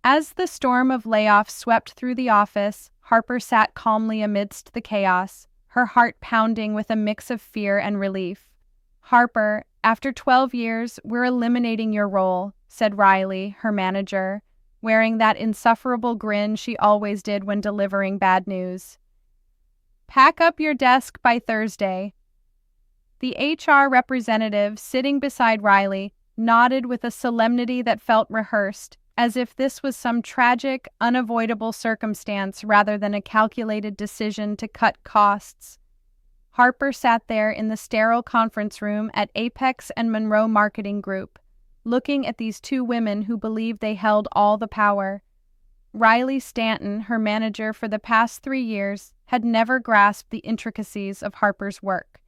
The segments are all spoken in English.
As the storm of layoffs swept through the office, Harper sat calmly amidst the chaos, her heart pounding with a mix of fear and relief. "Harper, after 12 years, we're eliminating your role," said Riley, her manager, wearing that insufferable grin she always did when delivering bad news. "Pack up your desk by Thursday." The HR representative sitting beside Riley nodded with a solemnity that felt rehearsed, as if this was some tragic, unavoidable circumstance rather than a calculated decision to cut costs. Harper sat there in the sterile conference room at Apex and Monroe Marketing Group, looking at these two women who believed they held all the power. Riley Stanton, her manager for the past 3 years, had never grasped the intricacies of Harper's work.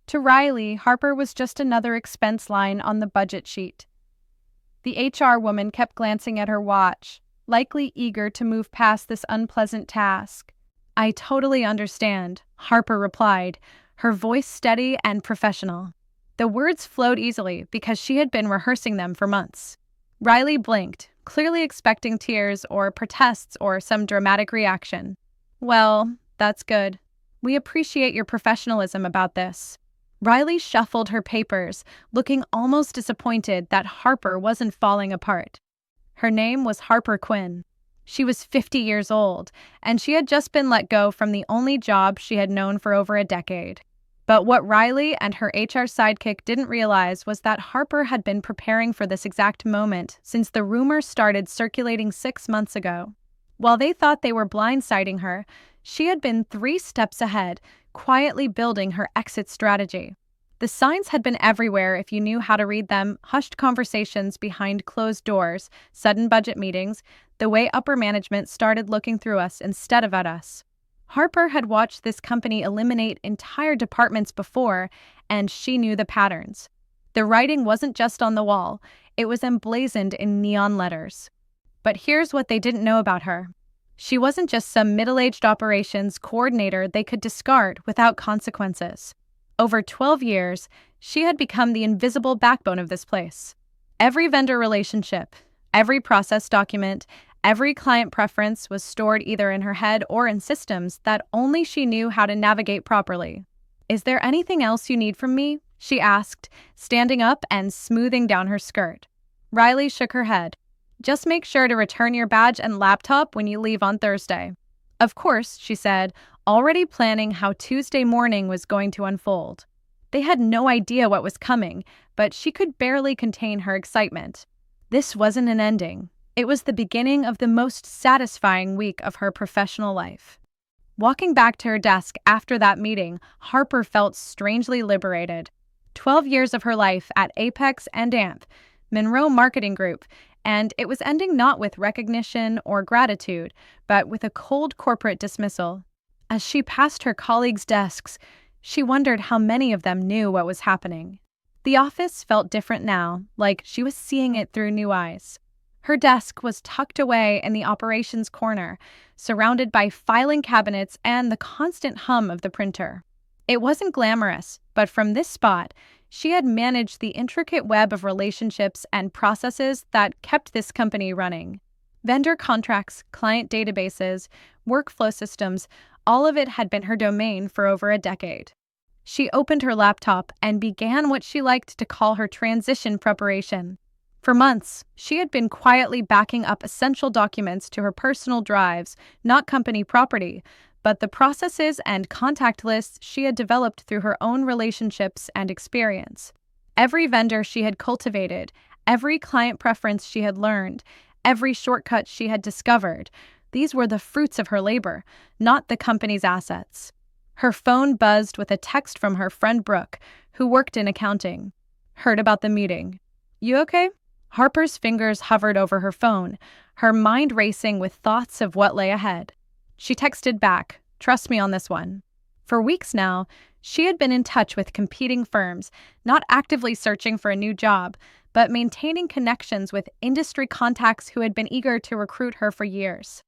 To Riley, Harper was just another expense line on the budget sheet. The HR woman kept glancing at her watch, likely eager to move past this unpleasant task. "I totally understand," Harper replied, her voice steady and professional. The words flowed easily because she had been rehearsing them for months. Riley blinked, clearly expecting tears or protests or some dramatic reaction. "Well, that's good. We appreciate your professionalism about this." Riley shuffled her papers, looking almost disappointed that Harper wasn't falling apart. Her name was Harper Quinn. She was 50 years old, and she had just been let go from the only job she had known for over a decade. But what Riley and her HR sidekick didn't realize was that Harper had been preparing for this exact moment since the rumors started circulating 6 months ago. While they thought they were blindsiding her, she had been 3 steps ahead, quietly building her exit strategy. The signs had been everywhere if you knew how to read them: hushed conversations behind closed doors, sudden budget meetings, the way upper management started looking through us instead of at us. Harper had watched this company eliminate entire departments before, and she knew the patterns. The writing wasn't just on the wall, it was emblazoned in neon letters. But here's what they didn't know about her. She wasn't just some middle-aged operations coordinator they could discard without consequences. Over 12 years, she had become the invisible backbone of this place. Every vendor relationship, every process document, every client preference was stored either in her head or in systems that only she knew how to navigate properly. "Is there anything else you need from me?" she asked, standing up and smoothing down her skirt. Riley shook her head. "Just make sure to return your badge and laptop when you leave on Thursday." "Of course," she said, already planning how Tuesday morning was going to unfold. They had no idea what was coming, but she could barely contain her excitement. This wasn't an ending. It was the beginning of the most satisfying week of her professional life. Walking back to her desk after that meeting, Harper felt strangely liberated. 12 years of her life at Apex and AMP, Monroe Marketing Group, and it was ending not with recognition or gratitude, but with a cold corporate dismissal. As she passed her colleagues' desks, she wondered how many of them knew what was happening. The office felt different now, like she was seeing it through new eyes. Her desk was tucked away in the operations corner, surrounded by filing cabinets and the constant hum of the printer. It wasn't glamorous, but from this spot, she had managed the intricate web of relationships and processes that kept this company running. Vendor contracts, client databases, workflow systems, all of it had been her domain for over a decade. She opened her laptop and began what she liked to call her transition preparation. For months, she had been quietly backing up essential documents to her personal drives, not company property, but the processes and contact lists she had developed through her own relationships and experience. Every vendor she had cultivated, every client preference she had learned, every shortcut she had discovered, these were the fruits of her labor, not the company's assets. Her phone buzzed with a text from her friend Brooke, who worked in accounting. "Heard about the meeting. You okay?" Harper's fingers hovered over her phone, her mind racing with thoughts of what lay ahead. She texted back, "Trust me on this one." For weeks now, she had been in touch with competing firms, not actively searching for a new job, but maintaining connections with industry contacts who had been eager to recruit her for years.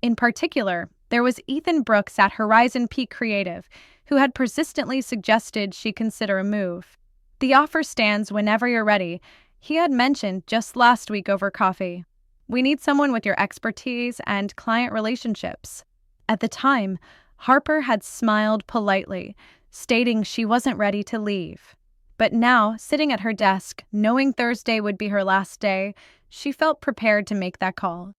In particular, there was Ethan Brooks at Horizon Peak Creative, who had persistently suggested she consider a move. "The offer stands whenever you're ready," he had mentioned just last week over coffee. We need someone with your expertise and client relationships. At the time, Harper had smiled politely, stating she wasn't ready to leave. But now, sitting at her desk, knowing Thursday would be her last day, she felt prepared to make that call.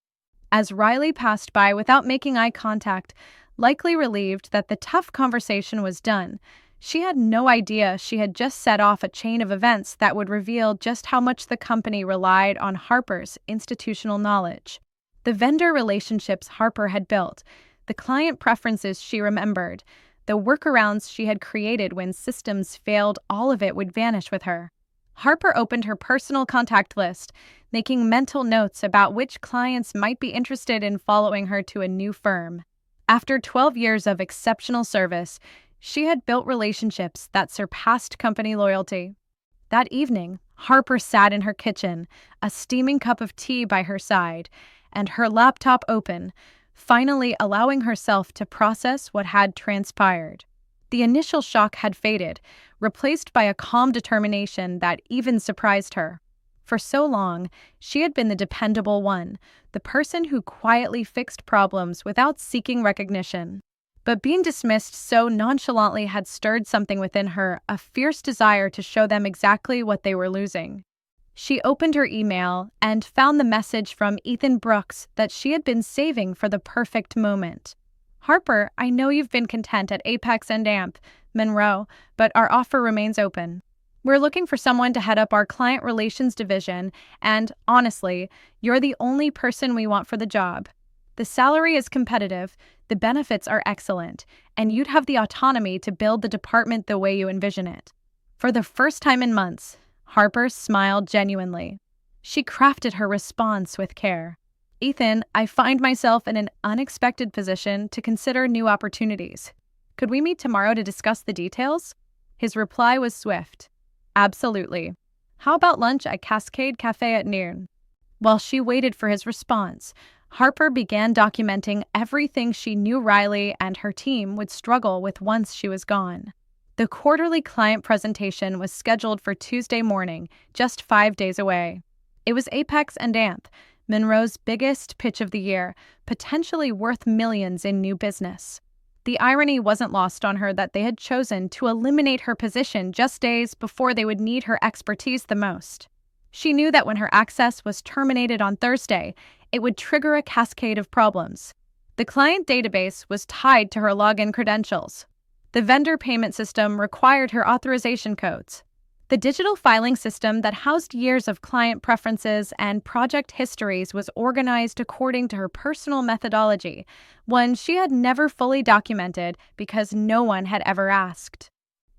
As Riley passed by without making eye contact, likely relieved that the tough conversation was done, she had no idea she had just set off a chain of events that would reveal just how much the company relied on Harper's institutional knowledge. The vendor relationships Harper had built, the client preferences she remembered, the workarounds she had created when systems failed, all of it would vanish with her. Harper opened her personal contact list, making mental notes about which clients might be interested in following her to a new firm. After 12 years of exceptional service, she had built relationships that surpassed company loyalty. That evening, Harper sat in her kitchen, a steaming cup of tea by her side, and her laptop open, finally allowing herself to process what had transpired. The initial shock had faded, replaced by a calm determination that even surprised her. For so long, she had been the dependable one, the person who quietly fixed problems without seeking recognition. But being dismissed so nonchalantly had stirred something within her, a fierce desire to show them exactly what they were losing. She opened her email and found the message from Ethan Brooks that she had been saving for the perfect moment. "Harper, I know you've been content at Apex and AMP, Monroe, but our offer remains open. We're looking for someone to head up our client relations division, and honestly, you're the only person we want for the job. The salary is competitive, the benefits are excellent, and you'd have the autonomy to build the department the way you envision it." For the first time in months, Harper smiled genuinely. She crafted her response with care. "Ethan, I find myself in an unexpected position to consider new opportunities. Could we meet tomorrow to discuss the details?" His reply was swift. "Absolutely. How about lunch at Cascade Cafe at noon?" While she waited for his response, Harper began documenting everything she knew Riley and her team would struggle with once she was gone. The quarterly client presentation was scheduled for Tuesday morning, just 5 days away. It was Apex and AMP, Monroe's biggest pitch of the year, potentially worth millions in new business. The irony wasn't lost on her that they had chosen to eliminate her position just days before they would need her expertise the most. She knew that when her access was terminated on Thursday, it would trigger a cascade of problems. The client database was tied to her login credentials. The vendor payment system required her authorization codes. The digital filing system that housed years of client preferences and project histories was organized according to her personal methodology, one she had never fully documented because no one had ever asked.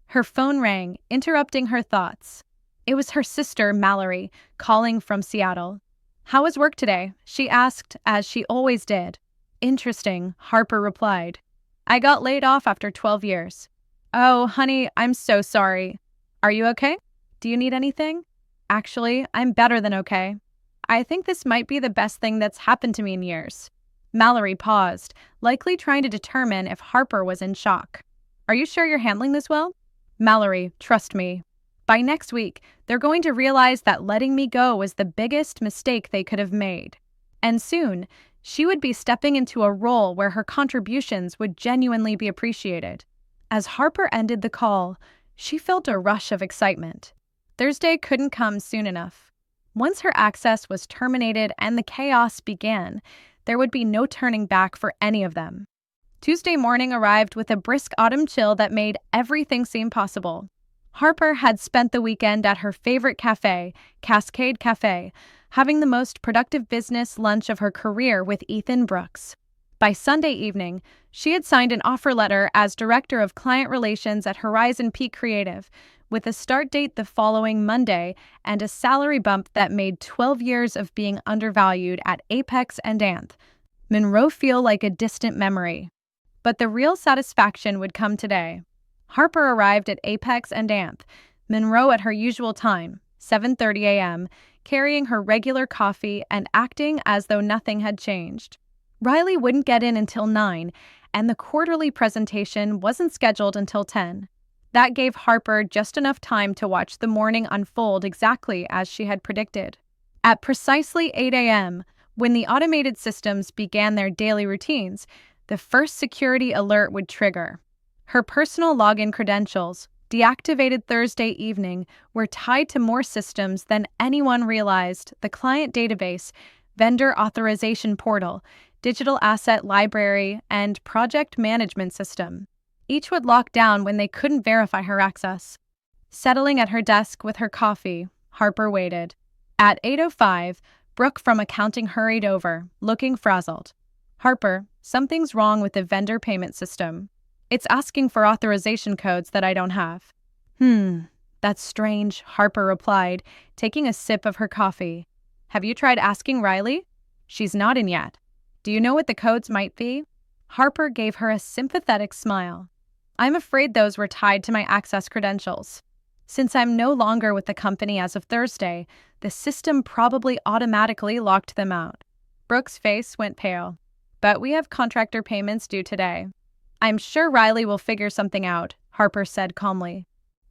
Her phone rang, interrupting her thoughts. It was her sister, Mallory, calling from Seattle. "How was work today?" she asked, as she always did. "Interesting," Harper replied. "I got laid off after 12 years. "Oh, honey, I'm so sorry. Are you okay? Do you need anything?" "Actually, I'm better than okay. I think this might be the best thing that's happened to me in years." Mallory paused, likely trying to determine if Harper was in shock. "Are you sure you're handling this well?" "Mallory, trust me. By next week, they're going to realize that letting me go was the biggest mistake they could have made. And soon, she would be stepping into a role where her contributions would genuinely be appreciated." As Harper ended the call, she felt a rush of excitement. Thursday couldn't come soon enough. Once her access was terminated and the chaos began, there would be no turning back for any of them. Tuesday morning arrived with a brisk autumn chill that made everything seem possible. Harper had spent the weekend at her favorite cafe, Cascade Cafe, having the most productive business lunch of her career with Ethan Brooks. By Sunday evening, she had signed an offer letter as Director of Client Relations at Horizon Peak Creative, with a start date the following Monday and a salary bump that made 12 years of being undervalued at Apex and AMP Monroe feel like a distant memory. But the real satisfaction would come today. Harper arrived at Apex and AMP Monroe at her usual time, 7:30 a.m., carrying her regular coffee and acting as though nothing had changed. Riley wouldn't get in until 9, and the quarterly presentation wasn't scheduled until 10. That gave Harper just enough time to watch the morning unfold exactly as she had predicted. At precisely 8 a.m., When the automated systems began their daily routines, the first security alert would trigger. Her personal login credentials, deactivated Thursday evening, were tied to more systems than anyone realized: the client database, vendor authorization portal, digital asset library, and project management system. Each would lock down when they couldn't verify her access. Settling at her desk with her coffee, Harper waited. At 8:05, Brooke from accounting hurried over, looking frazzled. "Harper, something's wrong with the vendor payment system. It's asking for authorization codes that I don't have." That's strange," Harper replied, taking a sip of her coffee. "Have you tried asking Riley?" "She's not in yet." "Do you know what the codes might be?" Harper gave her a sympathetic smile. "I'm afraid those were tied to my access credentials. Since I'm no longer with the company as of Thursday, the system probably automatically locked them out." Brooke's face went pale. "But we have contractor payments due today." "I'm sure Riley will figure something out," Harper said calmly.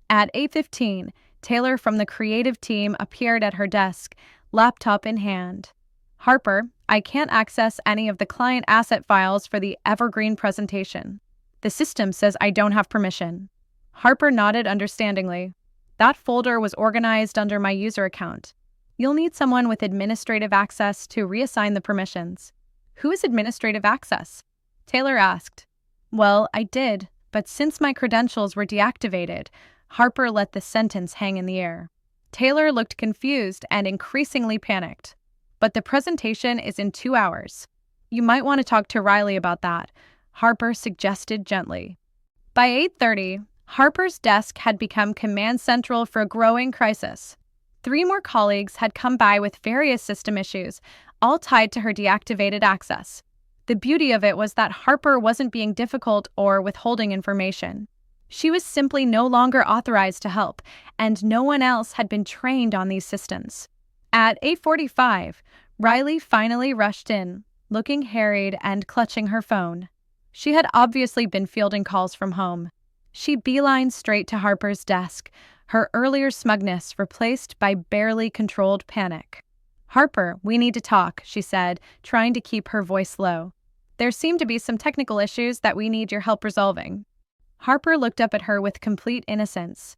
At 8:15, Taylor from the creative team appeared at her desk, laptop in hand. "Harper, I can't access any of the client asset files for the Evergreen presentation. The system says I don't have permission." Harper nodded understandingly. "That folder was organized under my user account. You'll need someone with administrative access to reassign the permissions." "Who is administrative access?" Taylor asked. "Well, I did, but since my credentials were deactivated," Harper let the sentence hang in the air. Taylor looked confused and increasingly panicked. "But the presentation is in 2 hours. You might want to talk to Riley about that," Harper suggested gently. By 8:30, Harper's desk had become command central for a growing crisis. 3 more colleagues had come by with various system issues, all tied to her deactivated access. The beauty of it was that Harper wasn't being difficult or withholding information. She was simply no longer authorized to help, and no one else had been trained on these systems. At 8:45, Riley finally rushed in, looking harried and clutching her phone. She had obviously been fielding calls from home. She beelined straight to Harper's desk, her earlier smugness replaced by barely controlled panic. "Harper, we need to talk," she said, trying to keep her voice low. "There seem to be some technical issues that we need your help resolving." Harper looked up at her with complete innocence.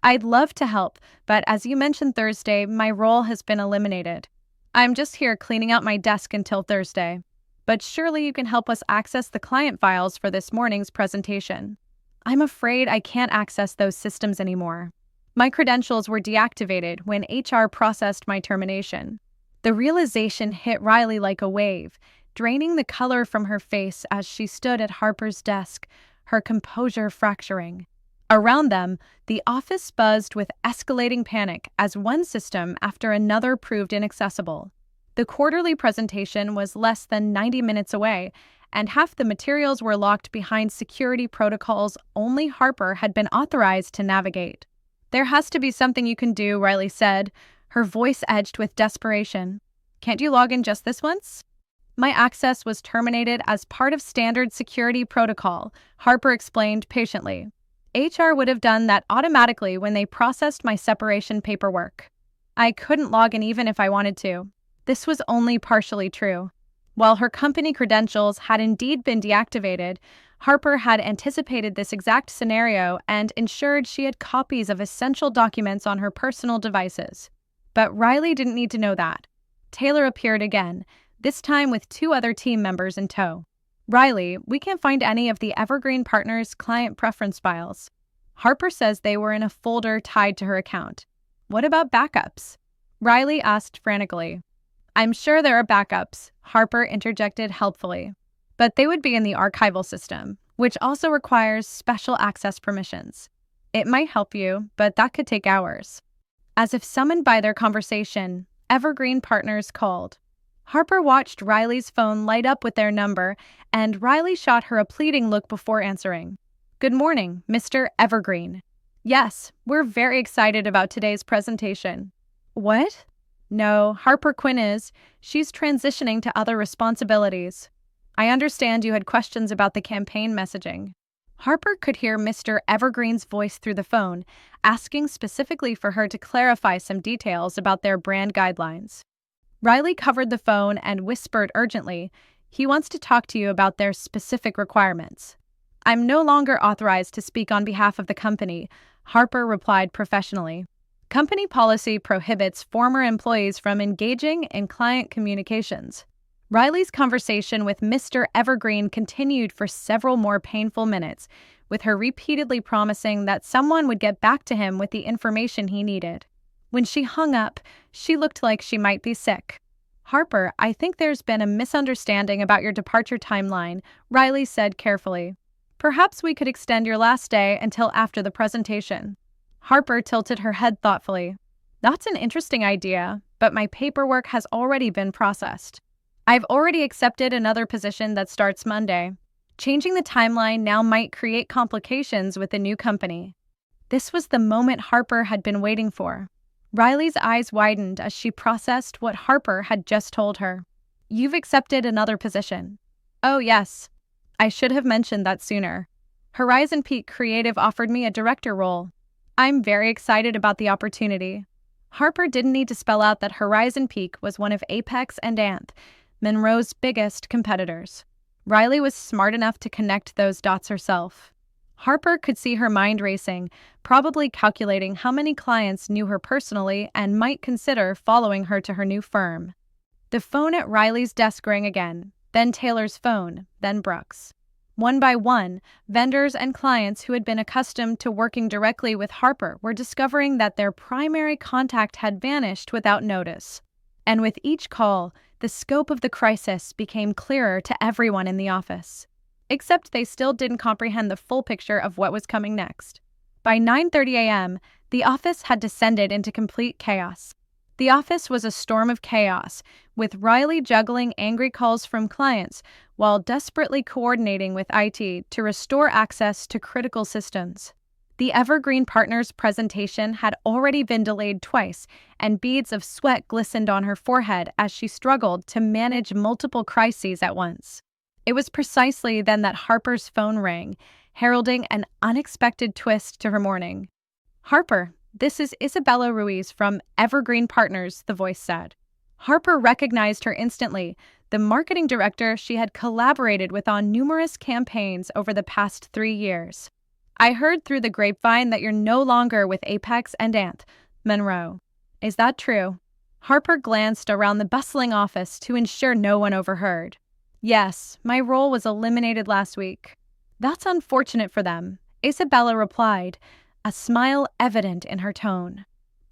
"I'd love to help, but as you mentioned Thursday, my role has been eliminated. I'm just here cleaning out my desk until Thursday. But surely you can help us access the client files for this morning's presentation." "I'm afraid I can't access those systems anymore. My credentials were deactivated when HR processed my termination." The realization hit Riley like a wave, draining the color from her face as she stood at Harper's desk, her composure fracturing. Around them, the office buzzed with escalating panic as one system after another proved inaccessible. The quarterly presentation was less than 90 minutes away, and half the materials were locked behind security protocols only Harper had been authorized to navigate. "There has to be something you can do," Riley said, her voice edged with desperation. "Can't you log in just this once?" "My access was terminated as part of standard security protocol," Harper explained patiently. "HR would have done that automatically when they processed my separation paperwork. I couldn't log in even if I wanted to." This was only partially true. While her company credentials had indeed been deactivated, Harper had anticipated this exact scenario and ensured she had copies of essential documents on her personal devices. But Riley didn't need to know that. Taylor appeared again, this time with 2 other team members in tow. "Riley, we can't find any of the Evergreen Partners client preference files. Harper says they were in a folder tied to her account. What about backups?" Riley asked frantically. "I'm sure there are backups," Harper interjected helpfully. "But they would be in the archival system, which also requires special access permissions. It might help you, but that could take hours." As if summoned by their conversation, Evergreen Partners called. Harper watched Riley's phone light up with their number, and Riley shot her a pleading look before answering. "Good morning, Mr. Evergreen." "Yes, we're very excited about today's presentation." "What?" "No, Harper Quinn is. She's transitioning to other responsibilities." "I understand you had questions about the campaign messaging." Harper could hear Mr. Evergreen's voice through the phone, asking specifically for her to clarify some details about their brand guidelines. Riley covered the phone and whispered urgently, "He wants to talk to you about their specific requirements." "I'm no longer authorized to speak on behalf of the company," Harper replied professionally. Company policy prohibits former employees from engaging in client communications. Riley's conversation with Mr. Evergreen continued for several more painful minutes, with her repeatedly promising that someone would get back to him with the information he needed. When she hung up, she looked like she might be sick. "Harper, I think there's been a misunderstanding about your departure timeline," Riley said carefully. "Perhaps we could extend your last day until after the presentation." Harper tilted her head thoughtfully. "That's an interesting idea, but my paperwork has already been processed. I've already accepted another position that starts Monday. Changing the timeline now might create complications with the new company." This was the moment Harper had been waiting for. Riley's eyes widened as she processed what Harper had just told her. "You've accepted another position." "Oh, yes. I should have mentioned that sooner. Horizon Peak Creative offered me a director role. I'm very excited about the opportunity." Harper didn't need to spell out that Horizon Peak was one of Apex and Anth, Monroe's biggest competitors. Riley was smart enough to connect those dots herself. Harper could see her mind racing, probably calculating how many clients knew her personally and might consider following her to her new firm. The phone at Riley's desk rang again, then Taylor's phone, then Brooks. One by one, vendors and clients who had been accustomed to working directly with Harper were discovering that their primary contact had vanished without notice. And with each call, the scope of the crisis became clearer to everyone in the office. Except they still didn't comprehend the full picture of what was coming next. By 9:30 a.m., the office had descended into complete chaos. The office was a storm of chaos, with Riley juggling angry calls from clients while desperately coordinating with IT to restore access to critical systems. The Evergreen Partners presentation had already been delayed twice, and beads of sweat glistened on her forehead as she struggled to manage multiple crises at once. It was precisely then that Harper's phone rang, heralding an unexpected twist to her morning. "Harper, this is Isabella Ruiz from Evergreen Partners," the voice said. Harper recognized her instantly, the marketing director she had collaborated with on numerous campaigns over the past 3 years. "I heard through the grapevine that you're no longer with Apex and Anth, Monroe. Is that true?" Harper glanced around the bustling office to ensure no one overheard. "Yes, my role was eliminated last week." "That's unfortunate for them," Isabella replied, a smile evident in her tone.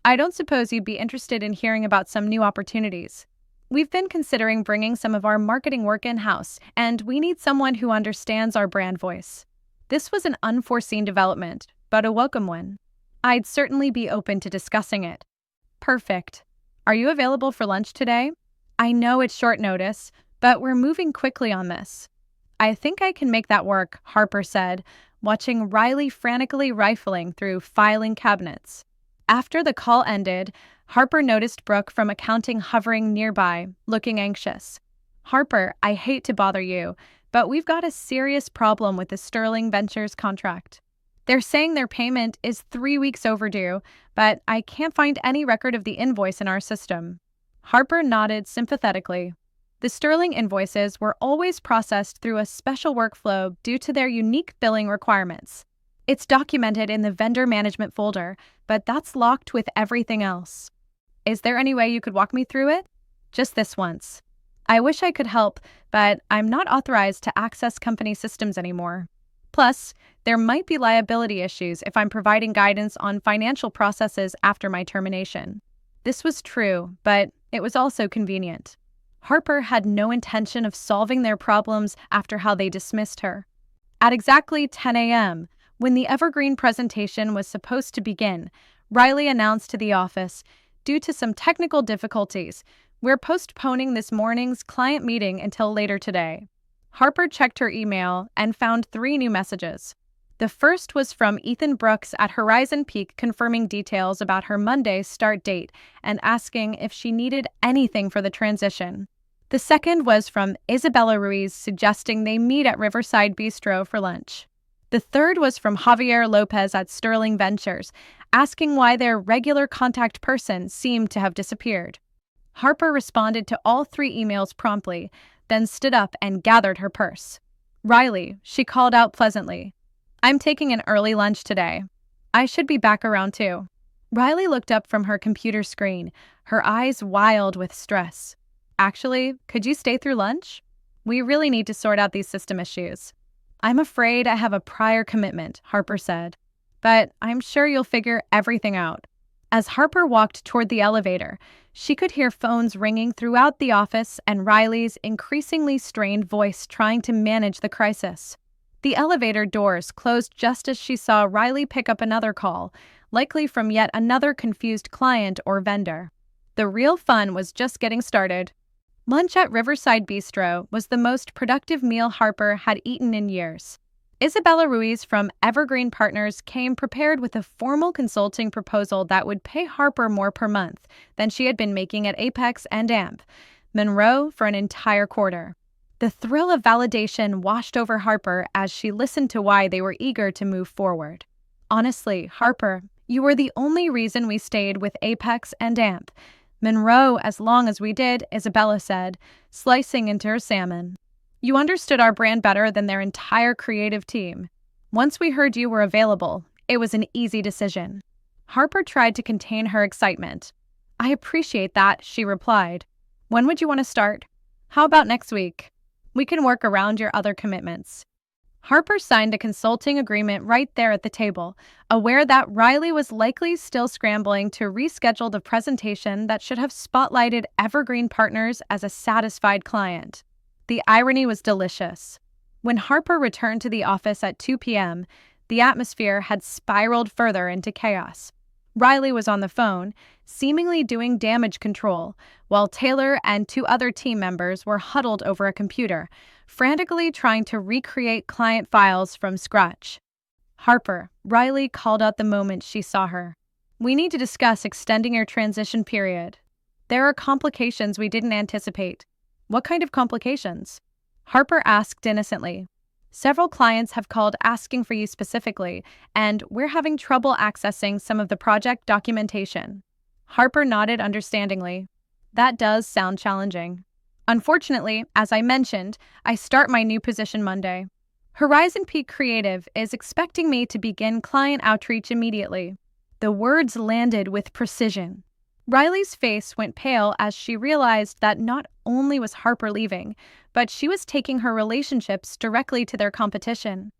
"I don't suppose you'd be interested in hearing about some new opportunities. We've been considering bringing some of our marketing work in-house, and we need someone who understands our brand voice." This was an unforeseen development, but a welcome one. "I'd certainly be open to discussing it." "Perfect. Are you available for lunch today? I know it's short notice, but we're moving quickly on this." "I think I can make that work," Harper said, watching Riley frantically rifling through filing cabinets. After the call ended, Harper noticed Brooke from accounting hovering nearby, looking anxious. "Harper, I hate to bother you, but we've got a serious problem with the Sterling Ventures contract. They're saying their payment is 3 weeks overdue, but I can't find any record of the invoice in our system." Harper nodded sympathetically. The Sterling invoices were always processed through a special workflow due to their unique billing requirements. It's documented in the vendor management folder, but that's locked with everything else. "Is there any way you could walk me through it?" "Just this once. I wish I could help, but I'm not authorized to access company systems anymore. Plus, there might be liability issues if I'm providing guidance on financial processes after my termination." This was true, but it was also convenient. Harper had no intention of solving their problems after how they dismissed her. At exactly 10 a.m., when the Evergreen presentation was supposed to begin, Riley announced to the office, "Due to some technical difficulties, we're postponing this morning's client meeting until later today." Harper checked her email and found 3 new messages. The first was from Ethan Brooks at Horizon Peak confirming details about her Monday start date and asking if she needed anything for the transition. The second was from Isabella Ruiz suggesting they meet at Riverside Bistro for lunch. The third was from Javier Lopez at Sterling Ventures, asking why their regular contact person seemed to have disappeared. Harper responded to all 3 emails promptly, then stood up and gathered her purse. "Riley," she called out pleasantly. "I'm taking an early lunch today. I should be back around 2." Riley looked up from her computer screen, her eyes wild with stress. "Actually, could you stay through lunch? We really need to sort out these system issues." "I'm afraid I have a prior commitment," Harper said. "But I'm sure you'll figure everything out." As Harper walked toward the elevator, she could hear phones ringing throughout the office and Riley's increasingly strained voice trying to manage the crisis. The elevator doors closed just as she saw Riley pick up another call, likely from yet another confused client or vendor. The real fun was just getting started. Lunch at Riverside Bistro was the most productive meal Harper had eaten in years. Isabella Ruiz from Evergreen Partners came prepared with a formal consulting proposal that would pay Harper more per month than she had been making at Apex and AMP, Monroe for an entire quarter. The thrill of validation washed over Harper as she listened to why they were eager to move forward. "Honestly, Harper, you were the only reason we stayed with Apex and AMP. Monroe as long as we did," Isabella said, slicing into her salmon. "You understood our brand better than their entire creative team. Once we heard you were available, it was an easy decision." Harper tried to contain her excitement. "I appreciate that," she replied. "When would you want to start? How about next week? We can work around your other commitments." Harper signed a consulting agreement right there at the table, aware that Riley was likely still scrambling to reschedule the presentation that should have spotlighted Evergreen Partners as a satisfied client. The irony was delicious. When Harper returned to the office at 2 p.m., the atmosphere had spiraled further into chaos. Riley was on the phone, seemingly doing damage control, while Taylor and 2 other team members were huddled over a computer, frantically trying to recreate client files from scratch. "Harper," Riley called out the moment she saw her. "We need to discuss extending your transition period. There are complications we didn't anticipate." "What kind of complications?" Harper asked innocently. "Several clients have called asking for you specifically, and we're having trouble accessing some of the project documentation." Harper nodded understandingly. "That does sound challenging. Unfortunately, as I mentioned, I start my new position Monday. Horizon Peak Creative is expecting me to begin client outreach immediately." The words landed with precision. Riley's face went pale as she realized that not only was Harper leaving, but she was taking her relationships directly to their competition.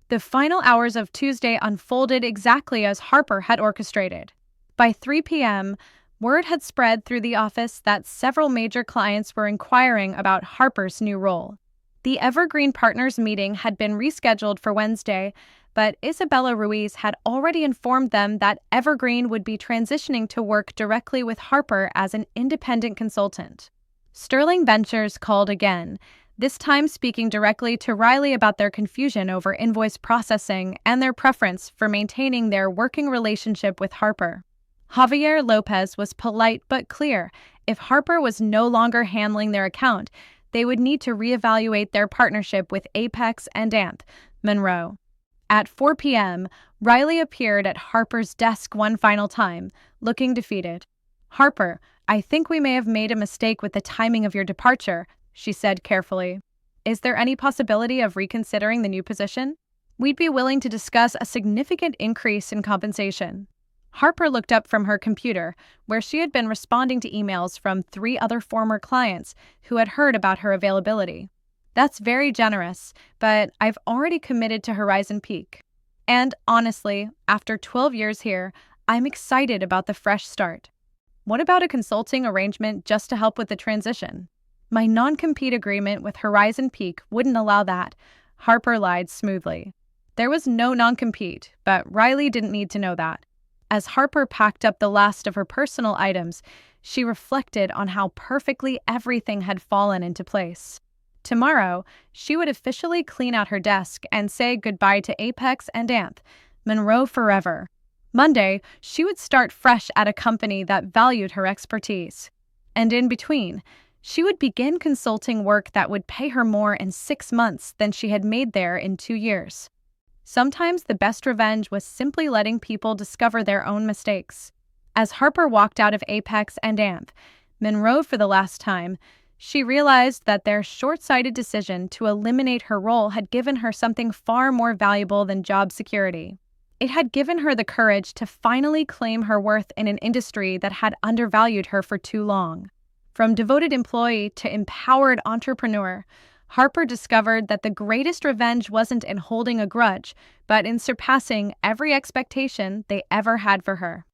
The final hours of Tuesday unfolded exactly as Harper had orchestrated. By 3 p.m., word had spread through the office that several major clients were inquiring about Harper's new role. The Evergreen Partners meeting had been rescheduled for Wednesday, but Isabella Ruiz had already informed them that Evergreen would be transitioning to work directly with Harper as an independent consultant. Sterling Ventures called again, this time speaking directly to Riley about their confusion over invoice processing and their preference for maintaining their working relationship with Harper. Javier Lopez was polite but clear. If Harper was no longer handling their account, they would need to reevaluate their partnership with Apex and AMP, Monroe. At 4 p.m., Riley appeared at Harper's desk one final time, looking defeated. "Harper, I think we may have made a mistake with the timing of your departure," she said carefully. "Is there any possibility of reconsidering the new position? We'd be willing to discuss a significant increase in compensation." Harper looked up from her computer, where she had been responding to emails from 3 other former clients who had heard about her availability. "That's very generous, but I've already committed to Horizon Peak. And honestly, after 12 years here, I'm excited about the fresh start." "What about a consulting arrangement just to help with the transition?" "My non-compete agreement with Horizon Peak wouldn't allow that," Harper lied smoothly. There was no non-compete, but Riley didn't need to know that. As Harper packed up the last of her personal items, she reflected on how perfectly everything had fallen into place. Tomorrow, she would officially clean out her desk and say goodbye to Apex and AMP, Monroe forever. Monday, she would start fresh at a company that valued her expertise. And in between, she would begin consulting work that would pay her more in 6 months than she had made there in 2 years. Sometimes the best revenge was simply letting people discover their own mistakes. As Harper walked out of Apex and AMP, Monroe for the last time, she realized that their short-sighted decision to eliminate her role had given her something far more valuable than job security. It had given her the courage to finally claim her worth in an industry that had undervalued her for too long. From devoted employee to empowered entrepreneur, Harper discovered that the greatest revenge wasn't in holding a grudge, but in surpassing every expectation they ever had for her.